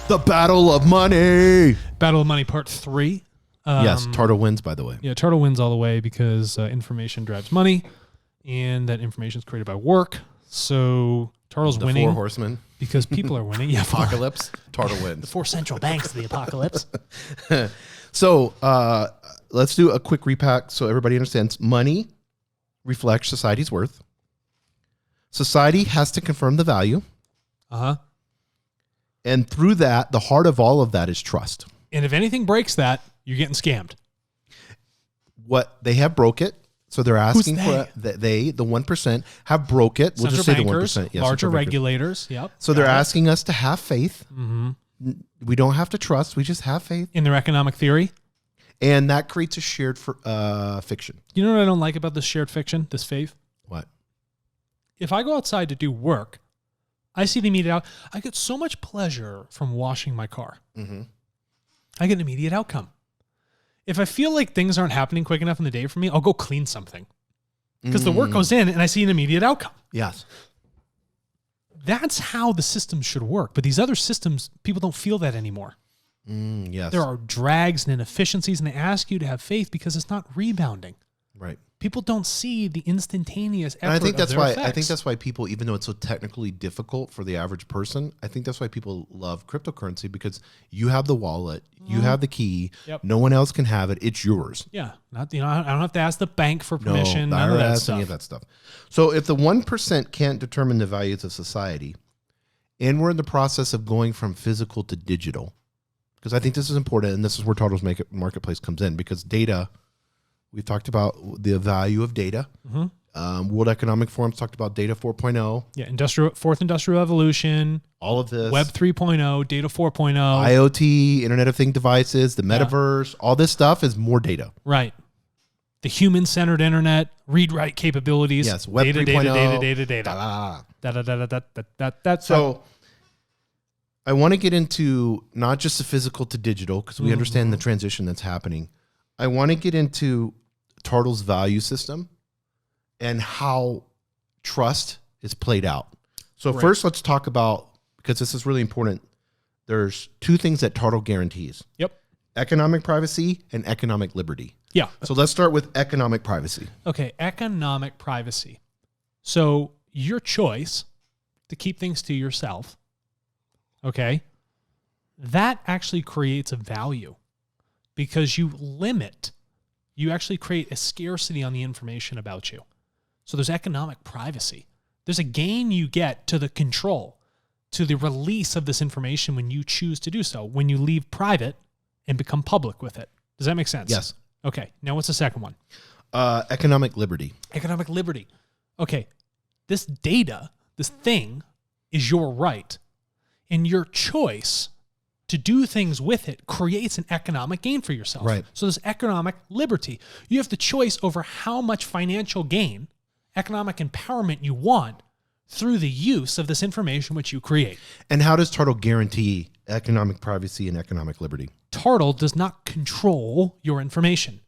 The Battle of Money. Battle of Money Part 3. Yes, Turtle wins, by the way. Yeah, Turtle wins all the way because information drives money, and that information is created by work. So Turtle's The winning Four Horsemen. because people are winning. Yeah, Apocalypse. Turtle the wins. 4 central banks of the apocalypse. So let's do a quick repack so everybody understands. Money reflects society's worth. Society has to confirm the value. Uh-huh. And through that, the heart of all of that is trust. And if anything breaks that, you're getting scammed. What they have broke it. So they're asking Who's for the 1% have broke it. We'll Central just say bankers, the 1%. Yes, larger central bankers. regulators. Yep. So they're got it. asking us to have faith. Mm-hmm. We don't have to trust. We just have faith. In their economic theory. And that creates a shared fiction. You know what I don't like about this shared fiction, this faith? What? If I go outside to do work, I see the immediate out. I get so much pleasure from washing my car. Mm-hmm. I get an immediate outcome. If I feel like things aren't happening quick enough in the day for me, I'll go clean something. Because the work goes in and I see an immediate outcome. Yes. That's how the system should work. But these other systems, people don't feel that anymore. Yes. There are drags and inefficiencies, and they ask you to have faith because it's not rebounding. Right. People don't see the instantaneous effort And I think of that's their why effects. people, even though it's so technically difficult for the average person, I think that's why people love cryptocurrency, because you have the wallet, you have the key, Yep. no one else can have it. It's yours. Yeah, I don't have to ask the bank for permission. No, none of that IRS, stuff. any of that stuff. So if the 1% can't determine the values of society, and we're in the process of going from physical to digital, because I think this is important, and this is where Turtles Marketplace comes in, because data, we've talked about the value of data. Mm-hmm. World Economic Forum's talked about data 4.0. Yeah, fourth industrial revolution, All of this. Web 3.0, data 4.0. IoT, Internet of Things devices, the metaverse, all this stuff is more data. Right. The human-centered internet, read-write capabilities. Yes, Web data, 3.0. data. Da-da-da-da. So I want to get into not just the physical to digital, because we understand the transition that's happening. I want to get into Turtle's value system and how trust is played out. So Right. first, let's talk about, because this is really important, there's 2 things that Turtle guarantees. Yep. Economic privacy and economic liberty. Yeah. So let's start with economic privacy. Okay, economic privacy. So your choice to keep things to yourself, okay, that actually creates a value because you actually create a scarcity on the information about you. So there's economic privacy. There's a gain you get to the control, to the release of this information when you choose to do so, when you leave private and become public with it. Does that make sense? Yes. Okay, now what's the second one? Economic liberty. Economic liberty. Okay, this data, this thing, is your right. And your choice to do things with it creates an economic gain for yourself. Right. So there's economic liberty. You have the choice over how much financial gain, economic empowerment you want through the use of this information which you create. And how does Turtle guarantee economic privacy and economic liberty? Turtle does not control your information.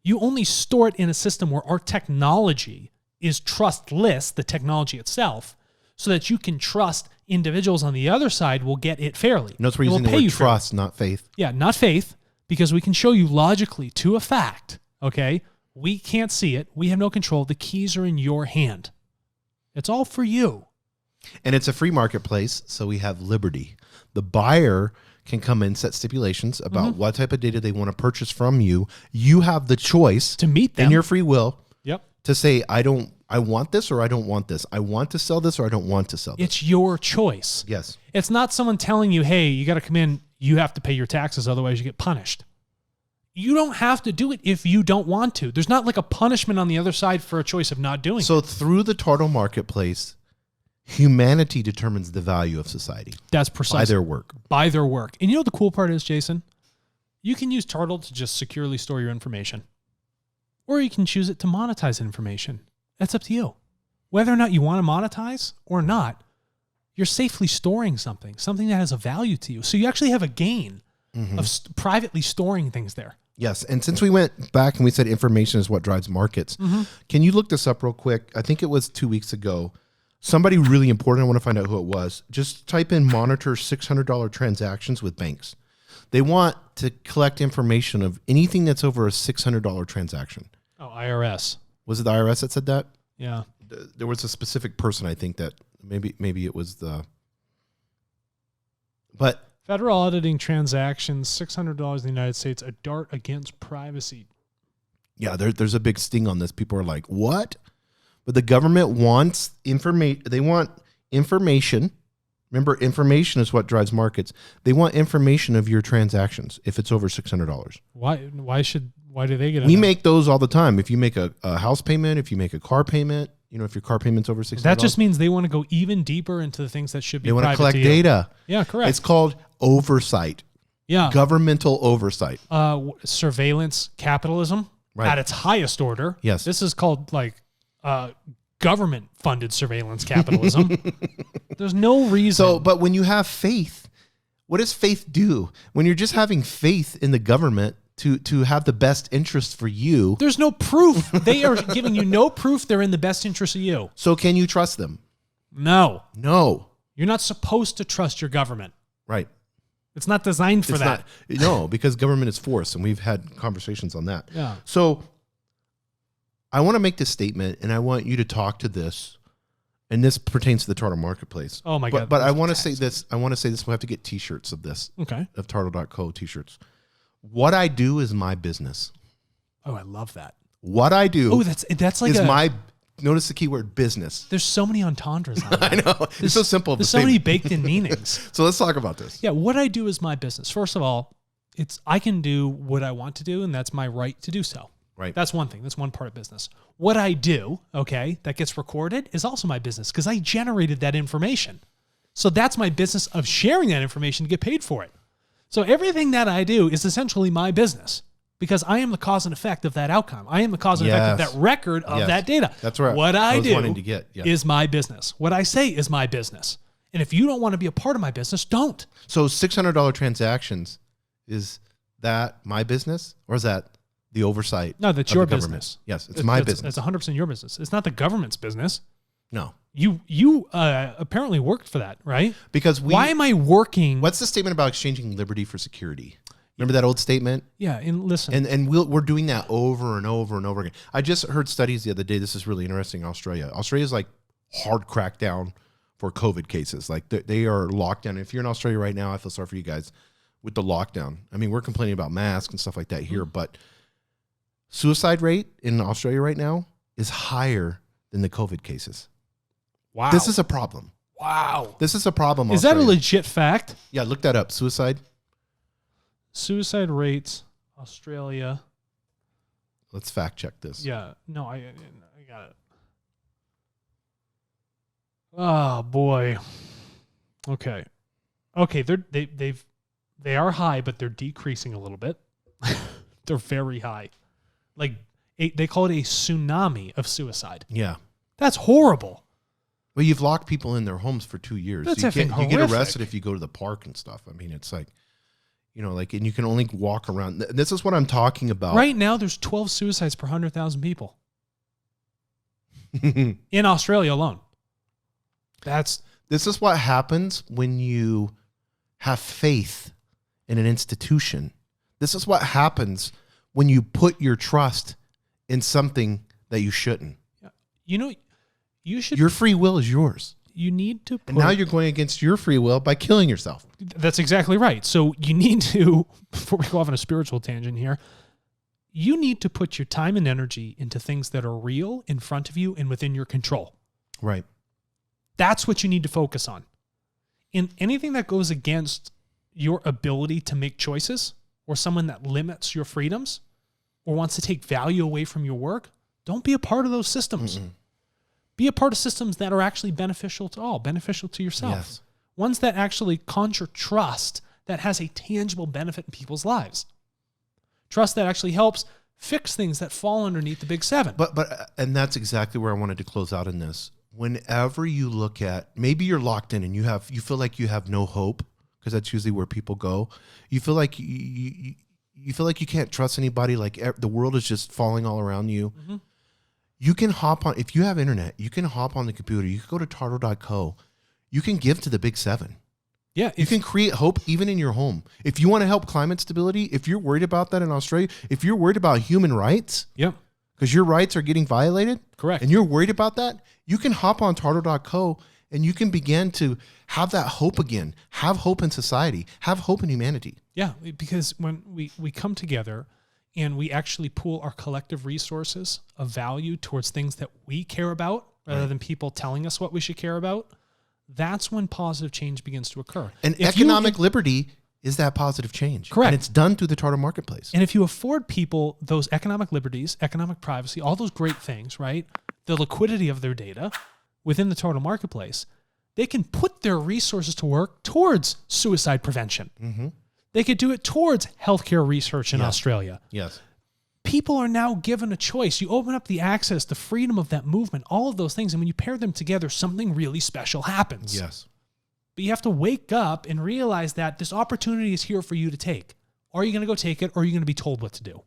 You only store it in a system where our technology is trustless, the technology itself, so that you can trust individuals on the other side will get it fairly. Notice we're It will using the pay word you fairly. trust, not faith. Yeah, not faith, because we can show you logically to a fact, okay? We can't see it. We have no control. The keys are in your hand. It's all for you. And it's a free marketplace, so we have liberty. The buyer can come in, set stipulations about what type of data they want to purchase from you. You have the choice To meet them. in your free will Yep. to say, I want this or I don't want this. I want to sell this or I don't want to sell this. It's your choice. Yes. It's not someone telling you, hey, you got to come in, you have to pay your taxes, otherwise you get punished. You don't have to do it if you don't want to. There's not like a punishment on the other side for a choice of not doing it. So through the Turtle Marketplace, humanity determines the value of society That's by precisely their work. by their work. And you know what the cool part is, Jason? You can use Turtle to just securely store your information. Or you can choose it to monetize information. That's up to you. Whether or not you want to monetize or not, you're safely storing something that has a value to you. So you actually have a gain of privately storing things there. Yes. And since we went back and we said information is what drives markets, can you look this up real quick? I think it was 2 weeks ago. Somebody really important, I want to find out who it was. Just type in monitor $600 transactions with banks. They want to collect information of anything that's over a $600 transaction. Oh, IRS. Was it the IRS that said that? Yeah. There was a specific person, I think, that maybe it was the... But... Federal auditing transactions, $600 in the United States, a dart against privacy. Yeah, there's a big sting on this. People are like, what? But the government wants information. They want information. Remember, information is what drives markets. They want information of your transactions if it's over $600. Why do they get it? We make those all the time. If you make a house payment, if you make a car payment, if your car payment's over $600. That just means they want to go even deeper into the things that should be private. They want to collect data. Yeah, correct. It's called oversight. Yeah. Governmental oversight. Surveillance capitalism at its highest order. Yes. This is called government-funded surveillance capitalism. There's no reason. So, but when you have faith, what does faith do? When you're just having faith in the government to have the best interest for you. There's no proof. They are giving you no proof they're in the best interest of you. So can you trust them? No. You're not supposed to trust your government. Right. It's not designed for that. No, because government is force, and we've had conversations on that. Yeah. So I want to make this statement, and I want you to talk to this, and this pertains to the Tartle Marketplace. Oh my God. But I want to say this. We have to get T-shirts of this. Okay. Of Tartle.co T-shirts. What I do is my business. Oh, I love that. What I do. Oh, that's like my. Notice the keyword business. There's so many entendres on that. I know. It's so simple. There's so many baked in meanings. So let's talk about this. Yeah, what I do is my business. First of all, I can do what I want to do, and that's my right to do so. Right. That's one thing. That's one part of business. What I do, that gets recorded is also my business because I generated that information. So that's my business of sharing that information to get paid for it. So everything that I do is essentially my business because I am the cause and effect of that outcome. I am the cause and effect of that record of that data. That's right. What I do wanting to get, is my business. What I say is my business. And if you don't want to be a part of my business, don't. So $600 transactions, is that my business or is that the oversight? No, that's your business. Yes, it's my business. It's 100% your business. It's not the government's business. No. You apparently worked for that, right? Because why am I working? What's the statement about exchanging liberty for security? Remember that old statement? Yeah, and listen. And we're doing that over and over and over again. I just heard studies the other day. This is really interesting. Australia's like hard crackdown for COVID cases. Like they are locked down. If you're in Australia right now, I feel sorry for you guys with the lockdown. I mean, we're complaining about masks and stuff like that here, but suicide rate in Australia right now is higher than the COVID cases. Wow. This is a problem. Wow. This is a problem. Is that a legit fact? Yeah, look that up. Suicide rates, Australia. Let's fact check this. Yeah. No, I got it. Oh boy. Okay. They are high, but they're decreasing a little bit. They're very high. Like they call it a tsunami of suicide. Yeah. That's horrible. Well, you've locked people in their homes for 2 years. That's You horrific. get arrested if you go to the park and stuff. I mean, it's like, and you can only walk around. This is what I'm talking about. Right now, there's 12 suicides per 100,000 people in Australia alone. This is what happens when you have faith in an institution. This is what happens when you put your trust in something that you shouldn't. You should. Your free will is yours. You need to. And now you're going against your free will by killing yourself. That's exactly right. So you need to, before we go off on a spiritual tangent here, you need to put your time and energy into things that are real in front of you and within your control. Right. That's what you need to focus on. In anything that goes against your ability to make choices or someone that limits your freedoms or wants to take value away from your work, don't be a part of those systems. Mm-mm. Be a part of systems that are actually beneficial to all, beneficial to yourself. Yes. Ones that actually conjure trust that has a tangible benefit in people's lives. Trust that actually helps fix things that fall underneath the big seven. And that's exactly where I wanted to close out in this. Whenever you look at, maybe you're locked in and you feel like you have no hope, because that's usually where people go. You feel like you feel like you can't trust anybody, like the world is just falling all around you. Mm-hmm. You can hop on, if you have internet, you can hop on the computer. You can go to Tardo.co. You can give to the big seven. Yeah. You can create hope even in your home. If you want to help climate stability, if you're worried about that in Australia, if you're worried about human rights, Yep. because your rights are getting violated, Correct. and you're worried about that, you can hop on Tardo.co and you can begin to have that hope again, have hope in society, have hope in humanity. Yeah, because when we come together and we actually pool our collective resources of value towards things that we care about rather than people telling us what we should care about, that's when positive change begins to occur. And If economic liberty is that positive change. Correct. And it's done through the Tardo marketplace. And if you afford people those economic liberties, economic privacy, all those great things, right? The liquidity of their data within the Tardo marketplace, they can put their resources to work towards suicide prevention. Mm-hmm. They could do it towards healthcare research in Australia. Yes. People are now given a choice. You open up the access, the freedom of that movement, all of those things. And when you pair them together, something really special happens. Yes. But you have to wake up and realize that this opportunity is here for you to take. Are you going to go take it, or are you going to be told what to do?